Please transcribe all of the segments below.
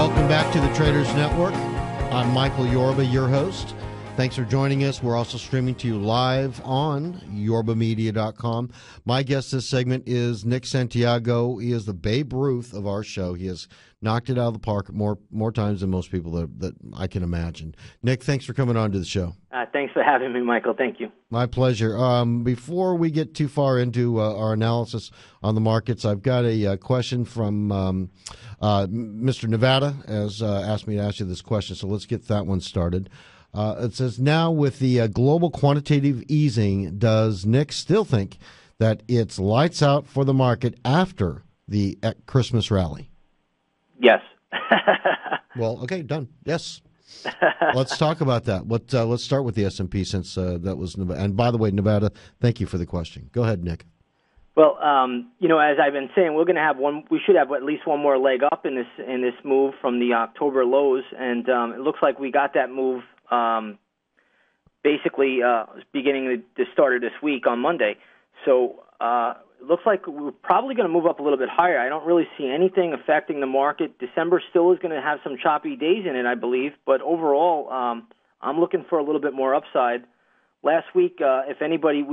Welcome back to the Traders Network. I'm Michael Yorba, your host. Thanks for joining us. We're also streaming to you live on yorbamedia.com. My guest this segment is Nick Santiago. He is the Babe Ruth of our show. He has knocked it out of the park more times than most people that I can imagine. Nick, thanks for coming on to the show. Thanks for having me, Michael. Thank you. My pleasure. Before we get too far into our analysis on the markets, I've got a question from Mr. Nevada has asked me to ask you this question, so let's get that one started. It says, now with the global quantitative easing, does Nick still think that it's lights out for the market after the Christmas rally? Yes. Well, okay, done. Yes. Let's talk about that. Let's start with the S&P since that was Nevada. And by the way, Nevada, thank you for the question. Go ahead, Nick. Well, as I've been saying, we're going to have we should have at least one more leg up in this move from the October lows, and it looks like we got that move basically beginning the start of this week on Monday. So it looks like we're probably going to move up a little bit higher. I don't really see anything affecting the market. December still is going to have some choppy days in it, I believe. But overall, I'm looking for a little bit more upside. Last week, if anybody,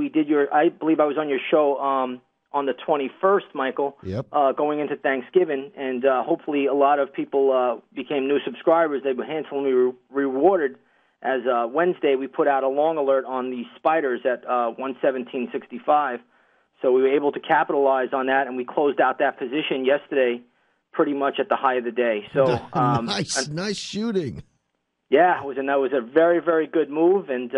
I believe I was on your show on the 21st, Michael, Yep. Going into Thanksgiving, and hopefully a lot of people became new subscribers. They were handsomely rewarded. As Wednesday, we put out a long alert on the spiders at 117.65. So we were able to capitalize on that, and we closed out that position yesterday pretty much at the high of the day. So nice shooting. Yeah, that was a very, very good move, and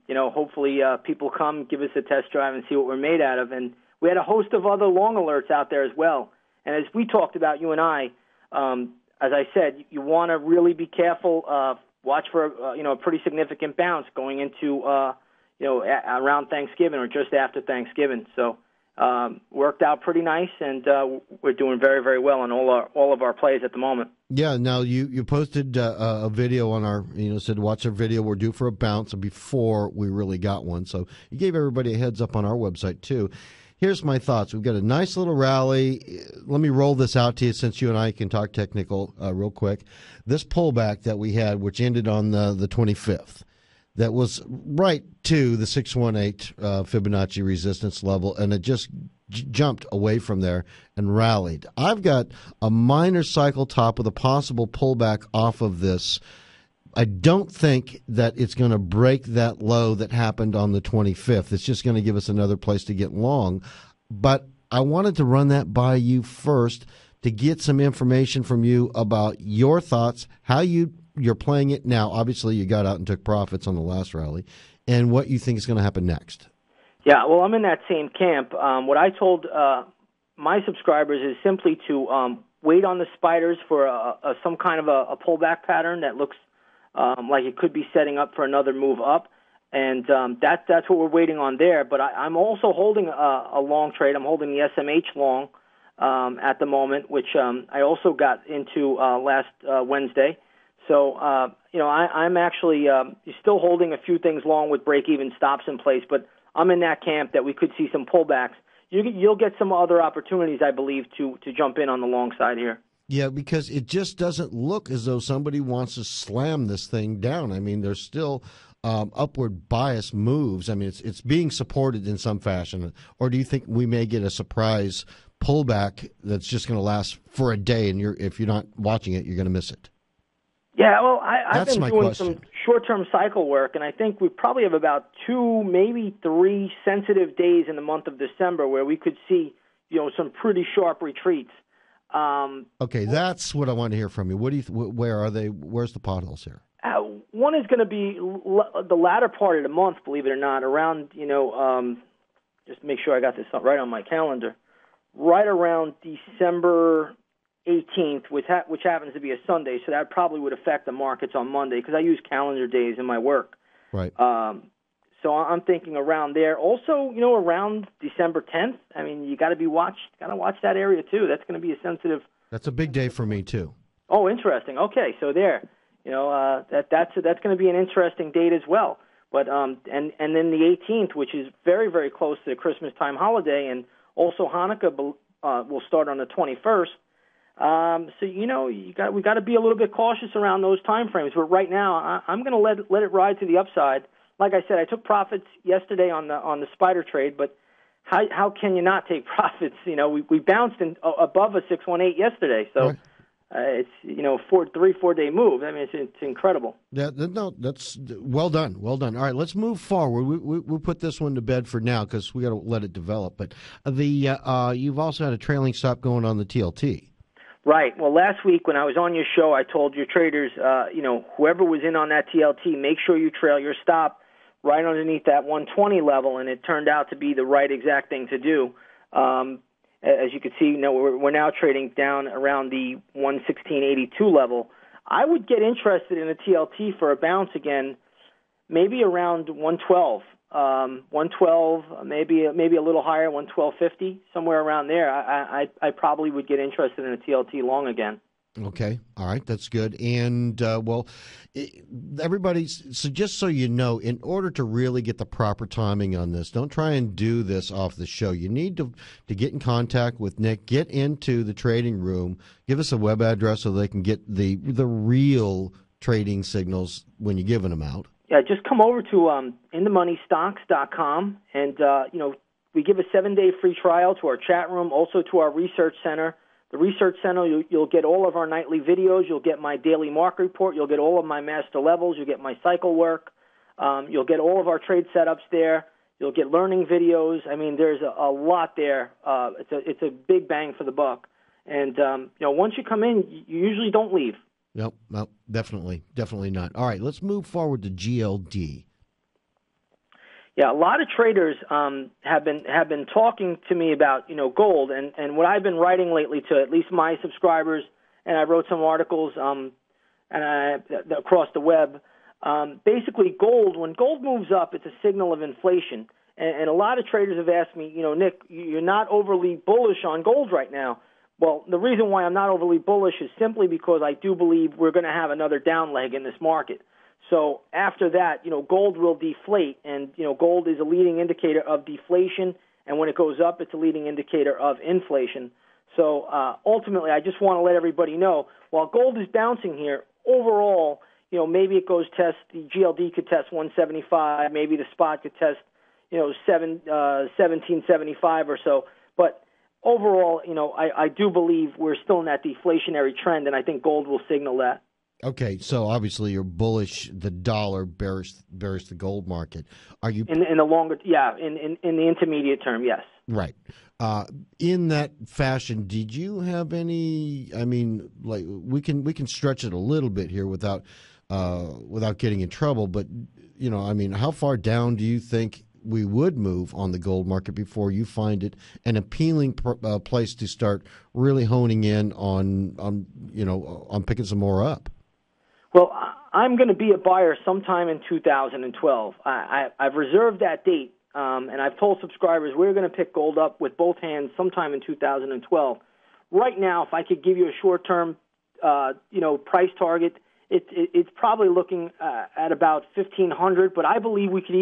hopefully people come, give us a test drive, and see what we're made out of. And we had a host of other long alerts out there as well. And as we talked about, you and I, as I said, you want to really be careful. Watch for a pretty significant bounce going into around Thanksgiving or just after Thanksgiving. So worked out pretty nice, and we're doing very, very well on all of our plays at the moment. Yeah. Now you posted a video on our said watch our video. We're due for a bounce before we really got one. So you gave everybody a heads up on our website too. Here's my thoughts. We've got a nice little rally. Let me roll this out to you since you and I can talk technical real quick. This pullback that we had, which ended on the 25th, that was right to the 618 Fibonacci resistance level, and it just jumped away from there and rallied. I've got a minor cycle top with a possible pullback off of this. I don't think that it's going to break that low that happened on the 25th. It's just going to give us another place to get long. But I wanted to run that by you first to get some information from you about your thoughts, how you're playing it now. Obviously, you got out and took profits on the last rally, and what you think is going to happen next. Yeah, well, I'm in that same camp. What I told my subscribers is simply to wait on the spiders for some kind of a pullback pattern that looks like it could be setting up for another move up, and that's what we're waiting on there. But I'm also holding a long trade. I'm holding the SMH long at the moment, which I also got into last Wednesday. So, I'm actually still holding a few things long with break-even stops in place, but I'm in that camp that we could see some pullbacks. You'll get some other opportunities, I believe, to jump in on the long side here. Yeah, because it just doesn't look as though somebody wants to slam this thing down. I mean, there's still upward bias moves. I mean, it's being supported in some fashion. Or do you think we may get a surprise pullback that's just going to last for a day, and if you're not watching it, you're going to miss it? Yeah, well, I've been doing some short-term cycle work, and I think we probably have about 2, maybe 3 sensitive days in the month of December where we could see, some pretty sharp retreats. Okay, that's what I want to hear from you. What do you? Where are they? Where's the potholes here? One is going to be the latter part of the month, believe it or not, around, just make sure I got this right on my calendar, right around December 18th, which happens to be a Sunday, so that probably would affect the markets on Monday because I use calendar days in my work. Right. So I'm thinking around there. Also, around December 10th. I mean, you got to watch that area too. That's going to be a sensitive. That's a big day for me too. Oh, interesting. Okay, so there, that's going to be an interesting date as well. But and then the 18th, which is very, very close to the Christmas time holiday, and also Hanukkah will start on the 21st. So we got to be a little bit cautious around those time frames. But right now, I'm going to let it ride to the upside. Like I said, I took profits yesterday on the spider trade, but how can you not take profits? We bounced above a 618 yesterday, so. Right. It's 3-4 day move. I mean, it's incredible. Yeah, no, that's well done. Well done. All right, let's move forward. We'll put this one to bed for now because we got to let it develop. But you've also had a trailing stop going on the TLT. Right. Well, last week when I was on your show, I told your traders, whoever was in on that TLT, make sure you trail your stop right underneath that 120 level, and it turned out to be the right exact thing to do. As you can see, we're now trading down around the 116.82 level. I would get interested in a TLT for a bounce again, maybe around 112. 112, maybe a little higher, 112.50, somewhere around there. I probably would get interested in a TLT long again. Okay. All right. That's good. And, everybody, so just so you know, in order to really get the proper timing on this, don't try and do this off the show. You need to get in contact with Nick, get into the trading room, give us a web address so they can get the real trading signals when you're giving them out. Yeah, just come over to inthemoneystocks.com, and, we give a 7-day free trial to our chat room, also to our research center. The Research Center, you'll get all of our nightly videos. You'll get my daily market report. You'll get all of my master levels. You'll get my cycle work. You'll get all of our trade setups there. You'll get learning videos. I mean, there's a lot there. It's a big bang for the buck. And, once you come in, you usually don't leave. Nope, definitely not. All right, let's move forward to GLD. Yeah, a lot of traders have been talking to me about gold, and what I've been writing lately to at least my subscribers, and I wrote some articles across the web. Basically, gold, when gold moves up, it's a signal of inflation, and a lot of traders have asked me, Nick, you're not overly bullish on gold right now. Well, the reason why I'm not overly bullish is simply because I do believe we're going to have another down leg in this market. So after that, gold will deflate, and, gold is a leading indicator of deflation, and when it goes up, it's a leading indicator of inflation. So ultimately, I just want to let everybody know, while gold is bouncing here, overall, maybe it goes test, the GLD could test 175, maybe the spot could test, 1775 or so, but overall, I do believe we're still in that deflationary trend, and I think gold will signal that. Okay, so obviously you're bullish. The dollar bearish the gold market. Are you in the longer? Yeah, in the intermediate term, yes. Right. In that fashion, did you have any? I mean, like we can stretch it a little bit here without getting in trouble. But how far down do you think we would move on the gold market before you find it an appealing place to start really honing in on picking some more up? Well, I'm going to be a buyer sometime in 2012. I've reserved that date, and I've told subscribers we're going to pick gold up with both hands sometime in 2012. Right now, if I could give you a short-term, price target, it's probably looking at about 1,500, but I believe we could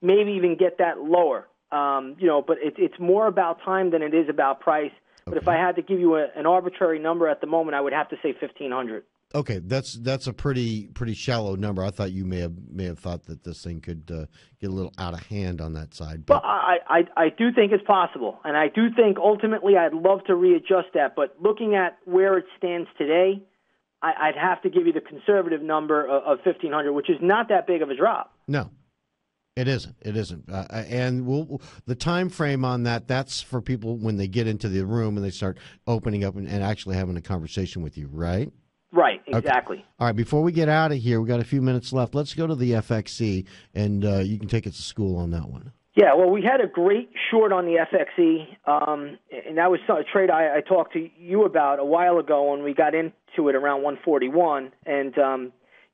maybe even get that lower. But it's more about time than it is about price. But if I had to give you an arbitrary number at the moment, I would have to say 1,500. Okay, that's a pretty shallow number. I thought you may have thought that this thing could get a little out of hand on that side. But well, I do think it's possible, and I do think ultimately I'd love to readjust that. But looking at where it stands today, I'd have to give you the conservative number of 1,500, which is not that big of a drop. No. It isn't. And the time frame on that's for people when they get into the room and they start opening up and actually having a conversation with you, right? Right, exactly. Okay. All right, before we get out of here, we've got a few minutes left. Let's go to the FXE, and you can take us to school on that one. Yeah, well, we had a great short on the FXE, and that was a trade I talked to you about a while ago when we got into it around 141. And,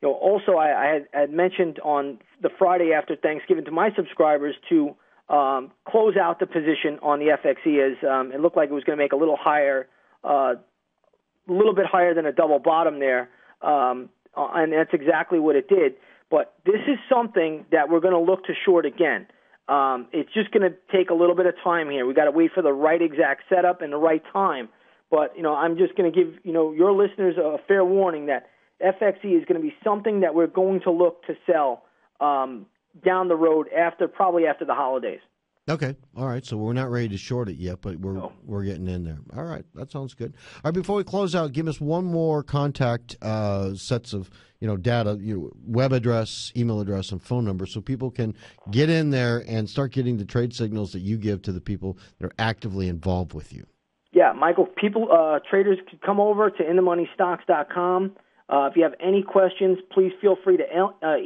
also I had mentioned on the Friday after Thanksgiving to my subscribers to close out the position on the FXE as it looked like it was going to make a little higher, a little bit higher than a double bottom there, and that's exactly what it did. But this is something that we're going to look to short again. It's just going to take a little bit of time here. We've got to wait for the right exact setup and the right time. But, I'm just going to give, your listeners a fair warning that FXE is going to be something that we're going to look to sell down the road probably after the holidays. Okay. All right. So we're not ready to short it yet, but we're getting in there. All right. That sounds good. All right. Before we close out, give us one more contact sets of data, web address, email address, and phone number, so people can get in there and start getting the trade signals that you give to the people that are actively involved with you. Yeah, Michael. Traders can come over to inthemoneystocks.com. If you have any questions, please feel free to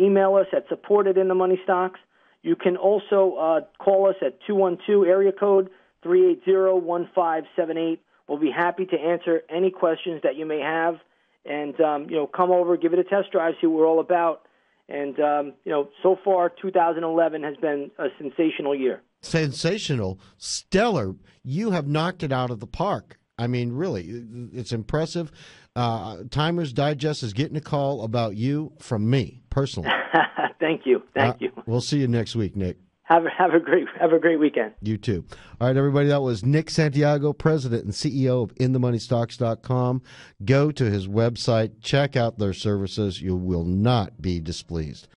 email us at support@inthemoneystocks. You can also call us at 212 area code 380-1578. We'll be happy to answer any questions that you may have. And, come over, give it a test drive, see what we're all about. And, so far, 2011 has been a sensational year. Sensational. Stellar. You have knocked it out of the park. I mean, really, it's impressive. Timers Digest is getting a call about you from me, personally. Thank you. Thank you. We'll see you next week, Nick. Have a great weekend. You too. All right, everybody, that was Nick Santiago, President and CEO of InTheMoneyStocks.com. Go to his website, check out their services. You will not be displeased.